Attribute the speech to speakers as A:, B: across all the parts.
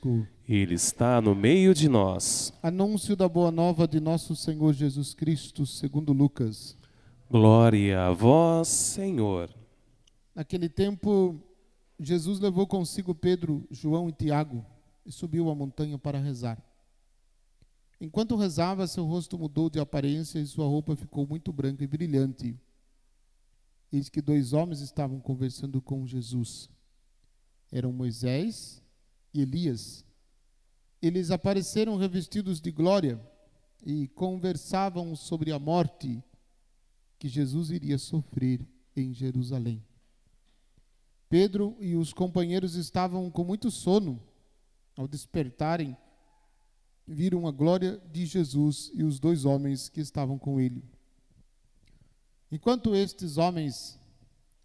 A: conosco.
B: Ele está no meio de nós.
A: Anúncio da boa nova de nosso Senhor Jesus Cristo, segundo Lucas.
B: Glória a vós, Senhor.
A: Naquele tempo, Jesus levou consigo Pedro, João e Tiago e subiu a montanha para rezar. Enquanto rezava, seu rosto mudou de aparência e sua roupa ficou muito branca e brilhante. Eis que 2 homens estavam conversando com Jesus. Eram Moisés e Elias. Eles apareceram revestidos de glória e conversavam sobre a morte que Jesus iria sofrer em Jerusalém. Pedro e os companheiros estavam com muito sono. Ao despertarem, viram a glória de Jesus e os 2 homens que estavam com ele. Enquanto estes homens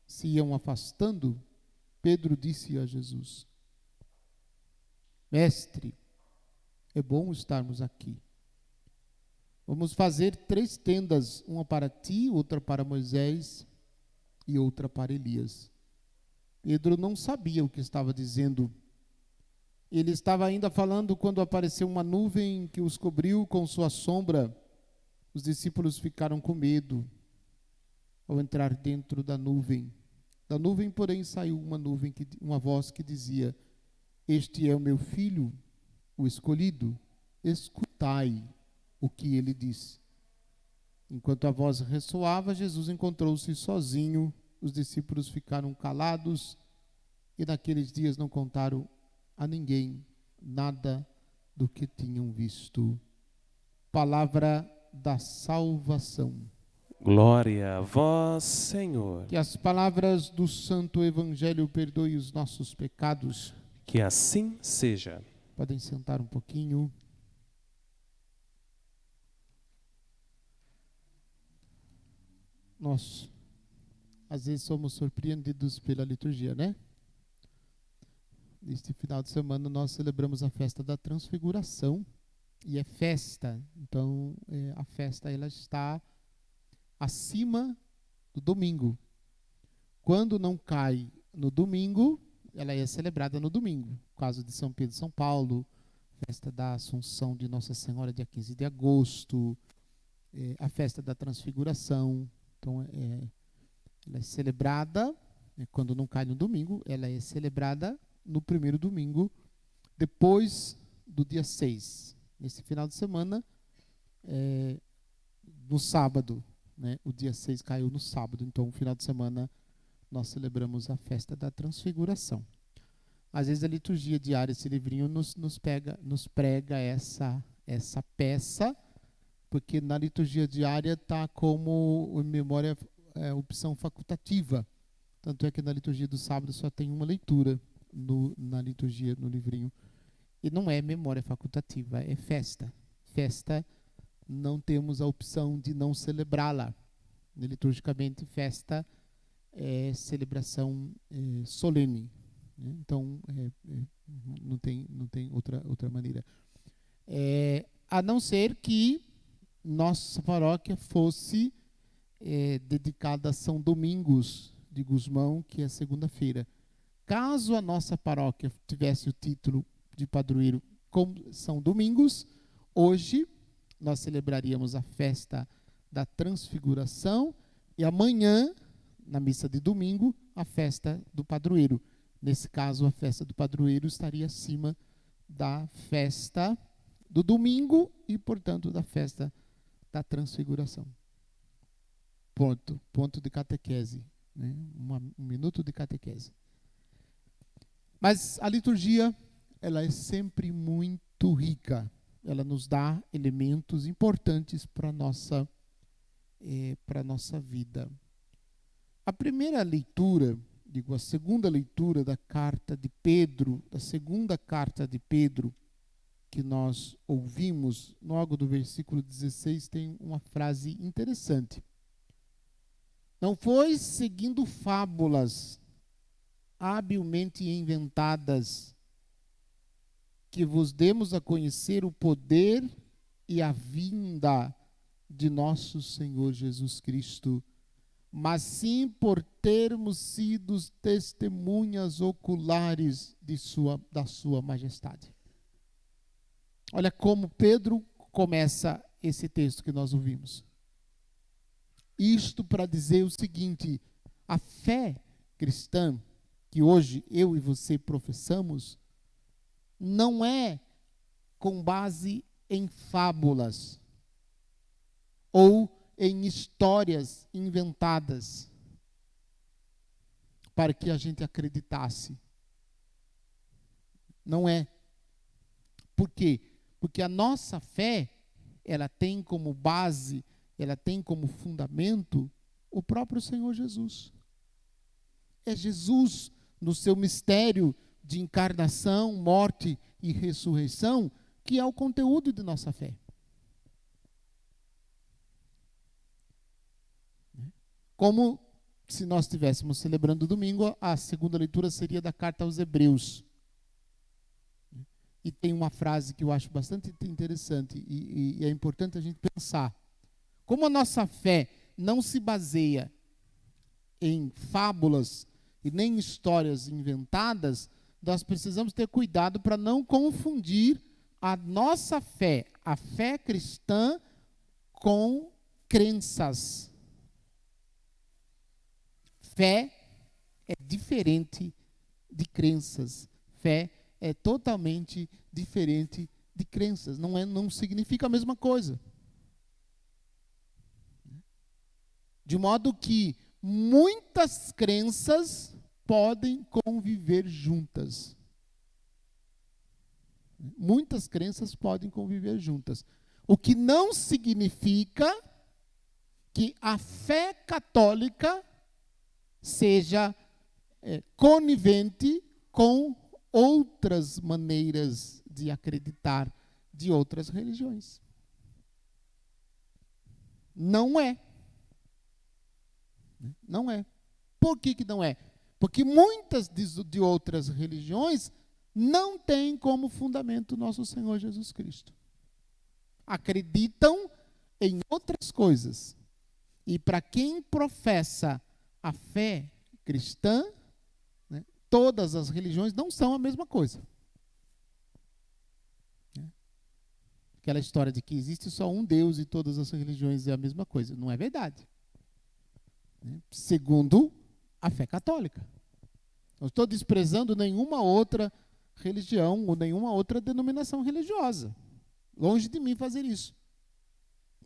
A: se iam afastando, Pedro disse a Jesus: Mestre, é bom estarmos aqui. Vamos fazer 3 tendas, uma para ti, outra para Moisés e outra para Elias. Pedro não sabia o que estava dizendo. Ele estava ainda falando quando apareceu uma nuvem que os cobriu com sua sombra. Os discípulos ficaram com medo ao entrar dentro da nuvem. Da nuvem, porém, saiu uma voz que dizia: Este é o meu filho, o escolhido. Escutai o que ele diz. Enquanto a voz ressoava, Jesus encontrou-se sozinho. Os discípulos ficaram calados e naqueles dias não contaram a ninguém nada do que tinham visto. Palavra da salvação.
B: Glória a vós, Senhor.
A: Que as palavras do Santo Evangelho perdoem os nossos pecados.
B: Que assim seja.
A: Podem sentar um pouquinho. Nós, às vezes, somos surpreendidos pela liturgia, né? Neste final de semana, nós celebramos a festa da Transfiguração. E é festa. Então, a festa ela está acima do domingo. Quando não cai no domingo, ela é celebrada no domingo. No caso de São Pedro e São Paulo, festa da Assunção de Nossa Senhora, dia 15 de agosto, a festa da Transfiguração. Então, ela é celebrada, quando não cai no domingo, ela é celebrada no primeiro domingo, depois do dia 6. Nesse final de semana, no sábado, né? O dia 6 caiu no sábado, então no final de semana nós celebramos a festa da Transfiguração. Às vezes a liturgia diária, esse livrinho nos prega essa peça, porque na liturgia diária está como memória opção facultativa. Tanto é que na liturgia do sábado só tem uma leitura na liturgia, no livrinho. E não é memória facultativa, é festa. Festa, não temos a opção de não celebrá-la. Liturgicamente, festa é celebração solene. Né? Então, não tem outra maneira. A não ser que nossa paróquia fosse dedicada a São Domingos de Gusmão, que é segunda-feira. Caso a nossa paróquia tivesse o título de padroeiro como São Domingos, hoje nós celebraríamos a festa da Transfiguração e amanhã, na missa de domingo, a festa do padroeiro. Nesse caso, a festa do padroeiro estaria acima da festa do domingo e, portanto, da festa da Transfiguração. Ponto de catequese, né? Um minuto de catequese. Mas a liturgia, ela é sempre muito rica. Ela nos dá elementos importantes para a nossa vida. A primeira leitura, a segunda leitura da carta de Pedro, da segunda carta de Pedro, que nós ouvimos, logo do versículo 16, tem uma frase interessante. Não foi seguindo fábulas habilmente inventadas que vos demos a conhecer o poder e a vinda de nosso Senhor Jesus Cristo, mas sim por termos sido testemunhas oculares da sua majestade. Olha como Pedro começa esse texto que nós ouvimos. Isto para dizer o seguinte: a fé cristã que hoje eu e você professamos não é com base em fábulas ou em histórias inventadas para que a gente acreditasse. Não é. Por quê? Porque a nossa fé, ela tem como base, ela tem como fundamento o próprio Senhor Jesus. É Jesus, no seu mistério de encarnação, morte e ressurreição, que é o conteúdo de nossa fé. Como se nós estivéssemos celebrando domingo, a segunda leitura seria da carta aos Hebreus. E tem uma frase que eu acho bastante interessante e é importante a gente pensar. Como a nossa fé não se baseia em fábulas e nem em histórias inventadas, nós precisamos ter cuidado para não confundir a nossa fé, a fé cristã, com crenças. Fé é diferente de crenças. Fé é totalmente diferente de crenças. Não significa a mesma coisa. De modo que muitas crenças podem conviver juntas. Muitas crenças podem conviver juntas. O que não significa que a fé católica seja conivente com outras maneiras de acreditar de outras religiões. Não é. Não é. Por que não é? Porque muitas de outras religiões não têm como fundamento nosso Senhor Jesus Cristo. Acreditam em outras coisas. E para quem professa a fé cristã, né, todas as religiões não são a mesma coisa. Aquela história de que existe só um Deus e todas as religiões é a mesma coisa. Não é verdade. Segundo a fé católica. Não estou desprezando nenhuma outra religião ou nenhuma outra denominação religiosa. Longe de mim fazer isso.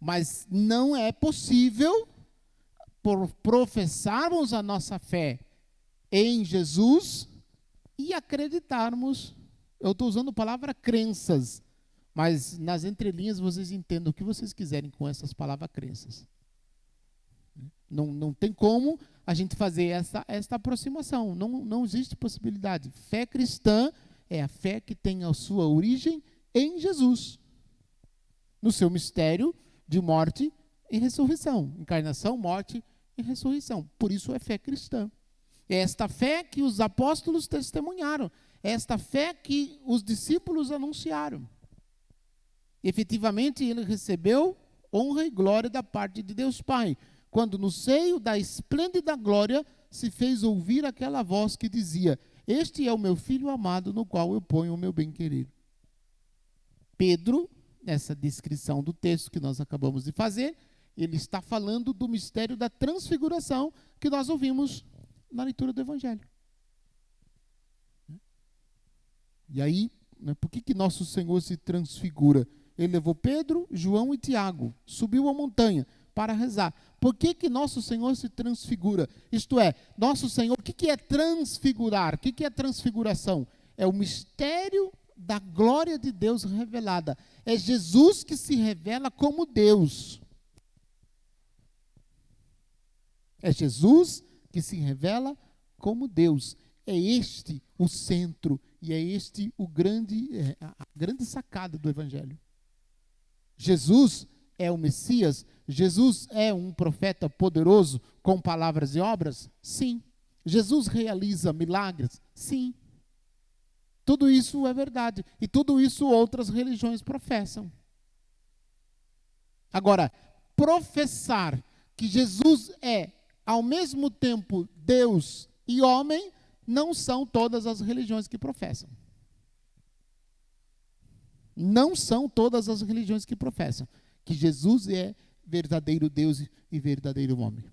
A: Mas não é possível professarmos a nossa fé em Jesus e acreditarmos. Eu estou usando a palavra crenças, mas nas entrelinhas vocês entendam o que vocês quiserem com essas palavras crenças. Não tem como a gente fazer essa aproximação. Não existe possibilidade. Fé cristã é a fé que tem a sua origem em Jesus, no seu mistério de morte e ressurreição. Encarnação, morte e ressurreição. Por isso é fé cristã. É esta fé que os apóstolos testemunharam. É esta fé que os discípulos anunciaram. Efetivamente, ele recebeu honra e glória da parte de Deus Pai, quando no seio da esplêndida glória se fez ouvir aquela voz que dizia: este é o meu filho amado, no qual eu ponho o meu bem-querer. Pedro, nessa descrição do texto que nós acabamos de fazer, ele está falando do mistério da transfiguração que nós ouvimos na leitura do Evangelho. E aí, por que nosso Senhor se transfigura? Ele levou Pedro, João e Tiago, subiu a montanha para rezar. Por que nosso Senhor se transfigura? Isto é, nosso Senhor, o que é transfigurar? O que é transfiguração? É o mistério da glória de Deus revelada. É Jesus que se revela como Deus. É Jesus que se revela como Deus. É este o centro e é este a grande sacada do Evangelho. Jesus é o Messias? Jesus é um profeta poderoso com palavras e obras? Sim. Jesus realiza milagres? Sim. Tudo isso é verdade. E tudo isso outras religiões professam. Agora, professar que Jesus é, ao mesmo tempo, Deus e homem, não são todas as religiões que professam. Não são todas as religiões que professam que Jesus é verdadeiro Deus e verdadeiro homem.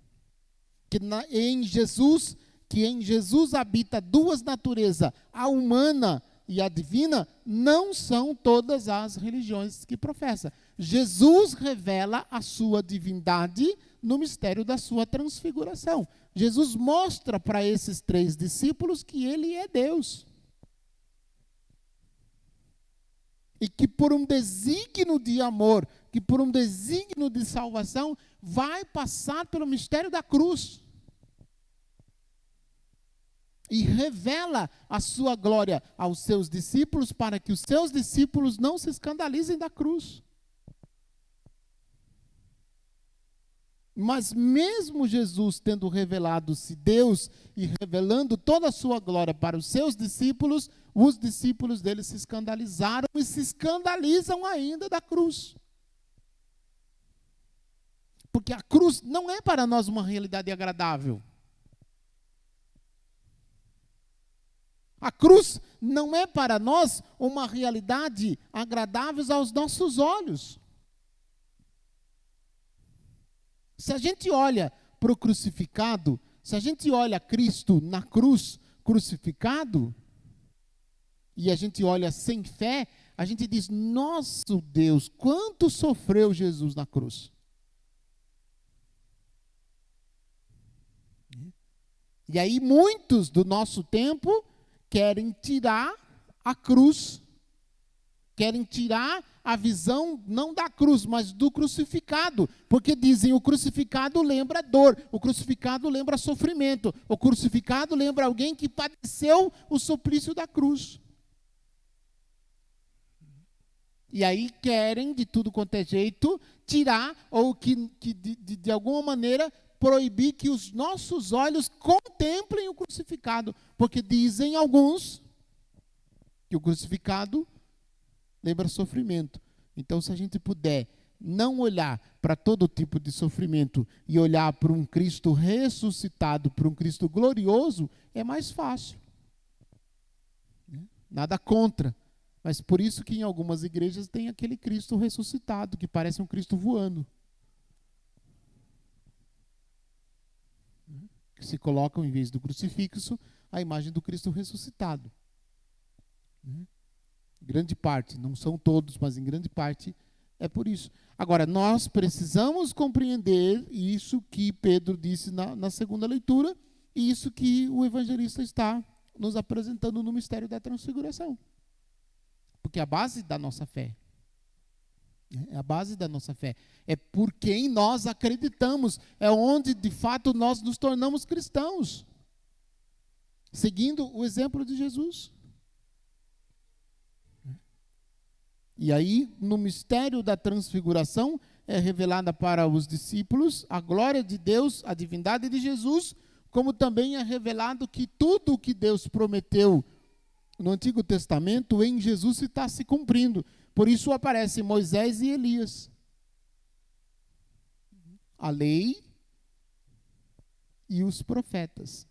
A: Que em Jesus habita duas naturezas, a humana e a divina, não são todas as religiões que professam. Jesus revela a sua divindade no mistério da sua transfiguração. Jesus mostra para esses 3 discípulos que ele é Deus. E que por um desígnio de amor, que por um desígnio de salvação, vai passar pelo mistério da cruz. E revela a sua glória aos seus discípulos, para que os seus discípulos não se escandalizem da cruz. Mas mesmo Jesus tendo revelado-se Deus e revelando toda a sua glória para os seus discípulos, os discípulos dele se escandalizaram e se escandalizam ainda da cruz. Porque a cruz não é para nós uma realidade agradável. A cruz não é para nós uma realidade agradável aos nossos olhos. Se a gente olha para o crucificado, se a gente olha Cristo na cruz crucificado, e a gente olha sem fé, a gente diz, nosso Deus, quanto sofreu Jesus na cruz. E aí muitos do nosso tempo querem tirar a cruz, querem tirar a visão não da cruz, mas do crucificado, porque dizem o crucificado lembra dor, o crucificado lembra sofrimento, o crucificado lembra alguém que padeceu o suplício da cruz. E aí querem, de tudo quanto é jeito, tirar ou que de alguma maneira proibir que os nossos olhos contemplem o crucificado, porque dizem alguns que o crucificado lembra sofrimento. Então, se a gente puder não olhar para todo tipo de sofrimento e olhar para um Cristo ressuscitado, para um Cristo glorioso, é mais fácil. Nada contra. Mas por isso que em algumas igrejas tem aquele Cristo ressuscitado, que parece um Cristo voando. Que se colocam, em vez do crucifixo, a imagem do Cristo ressuscitado. Grande parte, não são todos, mas em grande parte é por isso. Agora, nós precisamos compreender isso que Pedro disse na segunda leitura, e isso que o evangelista está nos apresentando no mistério da transfiguração. Porque é a base da nossa fé. É a base da nossa fé. É por quem nós acreditamos. É onde, de fato, nós nos tornamos cristãos. Seguindo o exemplo de Jesus. E aí, no mistério da transfiguração, é revelada para os discípulos a glória de Deus, a divindade de Jesus, como também é revelado que tudo o que Deus prometeu no Antigo Testamento, em Jesus está se cumprindo. Por isso aparecem Moisés e Elias. A lei e os profetas.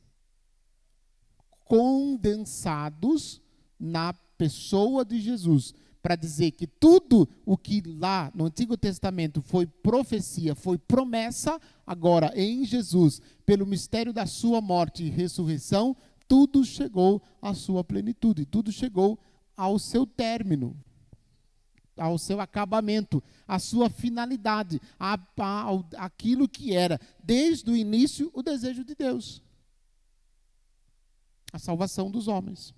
A: Condensados na pessoa de Jesus. Para dizer que tudo o que lá no Antigo Testamento foi profecia, foi promessa, agora em Jesus, pelo mistério da sua morte e ressurreição, tudo chegou à sua plenitude, tudo chegou ao seu término, ao seu acabamento, à sua finalidade, aquilo que era, desde o início, o desejo de Deus. A salvação dos homens.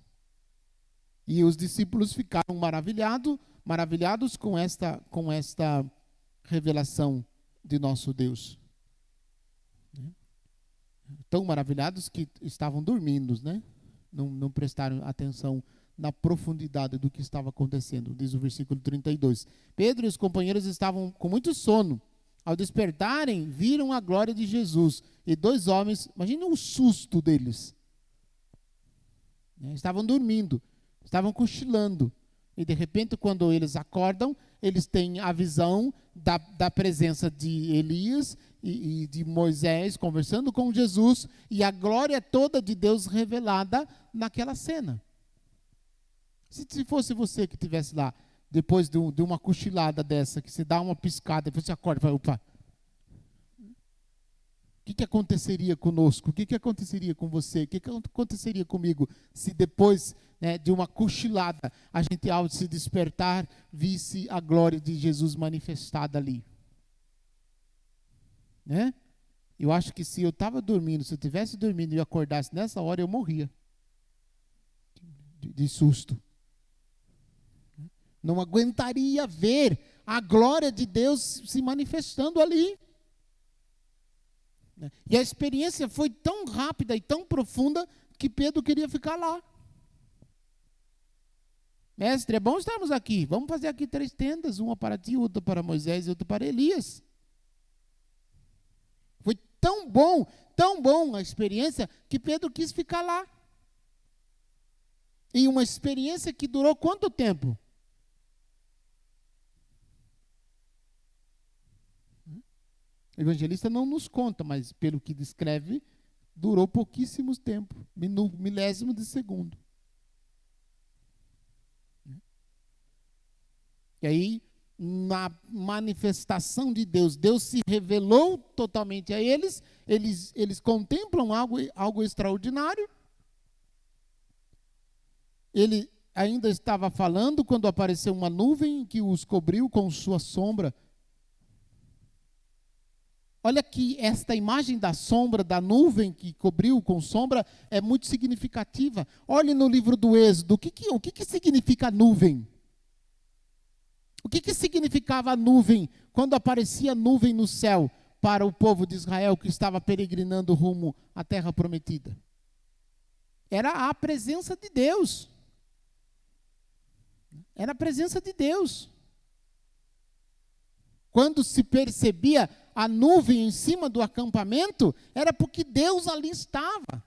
A: E os discípulos ficaram maravilhados com esta revelação de nosso Deus. Tão maravilhados que estavam dormindo, né? Não prestaram atenção na profundidade do que estava acontecendo, diz o versículo 32. Pedro e os companheiros estavam com muito sono. Ao despertarem, viram a glória de Jesus. E 2 homens, imagina o susto deles. Estavam dormindo, estavam cochilando. E de repente, quando eles acordam, eles têm a visão da presença de Elias e de Moisés conversando com Jesus, e a glória toda de Deus revelada naquela cena. Se fosse você que estivesse lá, depois de uma cochilada dessa, que você dá uma piscada, depois você acorda e fala, opa, o que aconteceria conosco? O que aconteceria com você? O que aconteceria comigo se depois, né, de uma cochilada, a gente, ao se despertar, visse a glória de Jesus manifestada ali? Né? Eu acho que se eu estava dormindo, se eu estivesse dormindo e acordasse nessa hora, eu morria de susto. Não aguentaria ver a glória de Deus se manifestando ali. E a experiência foi tão rápida e tão profunda que Pedro queria ficar lá. Mestre, é bom estarmos aqui. Vamos fazer aqui 3 tendas, uma para ti, outra para Moisés e outra para Elias. Foi tão bom a experiência que Pedro quis ficar lá. E uma experiência que durou quanto tempo? O evangelista não nos conta, mas pelo que descreve, durou pouquíssimos tempo, milésimo de segundo. E aí, na manifestação de Deus, Deus se revelou totalmente a eles, eles contemplam algo extraordinário. Ele ainda estava falando quando apareceu uma nuvem que os cobriu com sua sombra. Olha que esta imagem da sombra, da nuvem que cobriu com sombra, é muito significativa. Olhe no livro do Êxodo, o que significa a nuvem? O que significava a nuvem quando aparecia nuvem no céu para o povo de Israel que estava peregrinando rumo à terra prometida? Era a presença de Deus. Era a presença de Deus. Quando se percebia a nuvem em cima do acampamento, era porque Deus ali estava.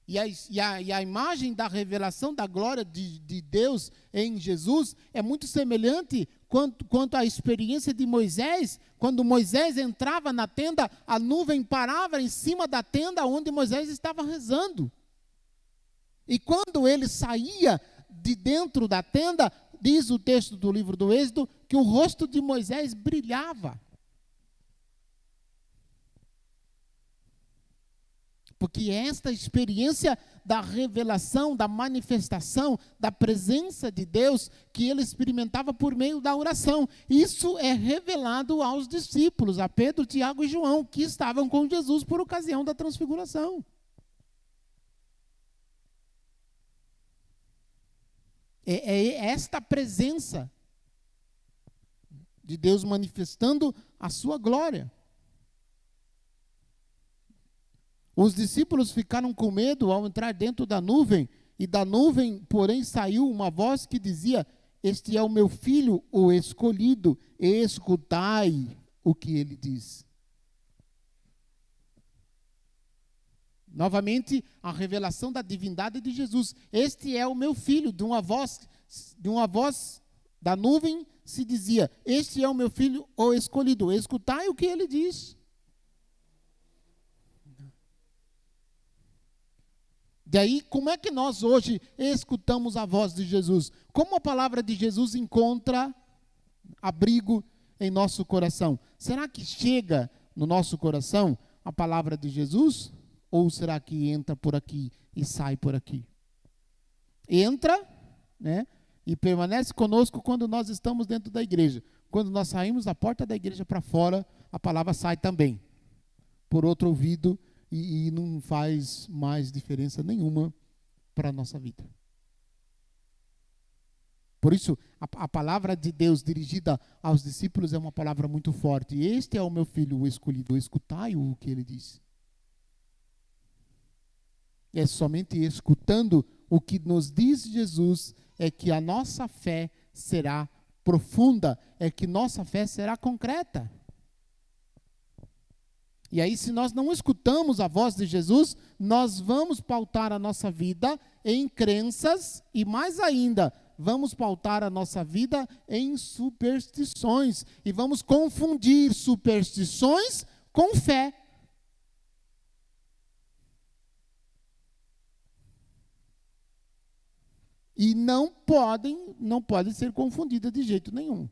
A: E a imagem da revelação da glória de Deus em Jesus é muito semelhante quanto à experiência de Moisés. Quando Moisés entrava na tenda, a nuvem parava em cima da tenda onde Moisés estava rezando. E quando ele saía de dentro da tenda, diz o texto do livro do Êxodo, que o rosto de Moisés brilhava. Porque esta experiência da revelação, da manifestação, da presença de Deus, que ele experimentava por meio da oração. Isso é revelado aos discípulos, a Pedro, Tiago e João, que estavam com Jesus por ocasião da transfiguração. É esta presença de Deus manifestando a sua glória. Os discípulos ficaram com medo ao entrar dentro da nuvem, e da nuvem, porém, saiu uma voz que dizia: este é o meu filho, o escolhido, escutai o que ele diz. Novamente, a revelação da divindade de Jesus. Este é o meu filho, de uma voz da nuvem se dizia: este é o meu filho, o escolhido, escutai o que ele diz. Daí, como é que nós hoje escutamos a voz de Jesus? Como a palavra de Jesus encontra abrigo em nosso coração? Será que chega no nosso coração a palavra de Jesus? Ou será que entra por aqui e sai por aqui? Entra, né? E permanece conosco quando nós estamos dentro da igreja. Quando nós saímos da porta da igreja para fora, a palavra sai também, por outro ouvido, e não faz mais diferença nenhuma para a nossa vida. Por isso, a palavra de Deus dirigida aos discípulos é uma palavra muito forte. Este é o meu filho, o escolhido, escutai o que ele diz. É somente escutando o que nos diz Jesus é que a nossa fé será profunda, é que nossa fé será concreta. E aí, se nós não escutamos a voz de Jesus, nós vamos pautar a nossa vida em crenças e, mais ainda, vamos pautar a nossa vida em superstições. E vamos confundir superstições com fé. E não podem ser confundidas de jeito nenhum.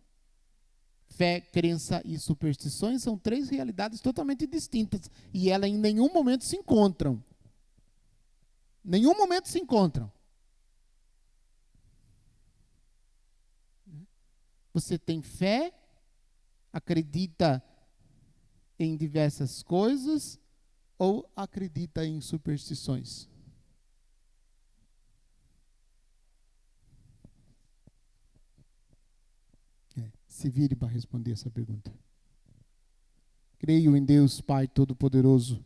A: Fé, crença e superstições são três realidades totalmente distintas. E elas em nenhum momento se encontram. Nenhum momento se encontram. Você tem fé, acredita em diversas coisas ou acredita em superstições? Se vire para responder essa pergunta. Creio em Deus, Pai Todo-Poderoso,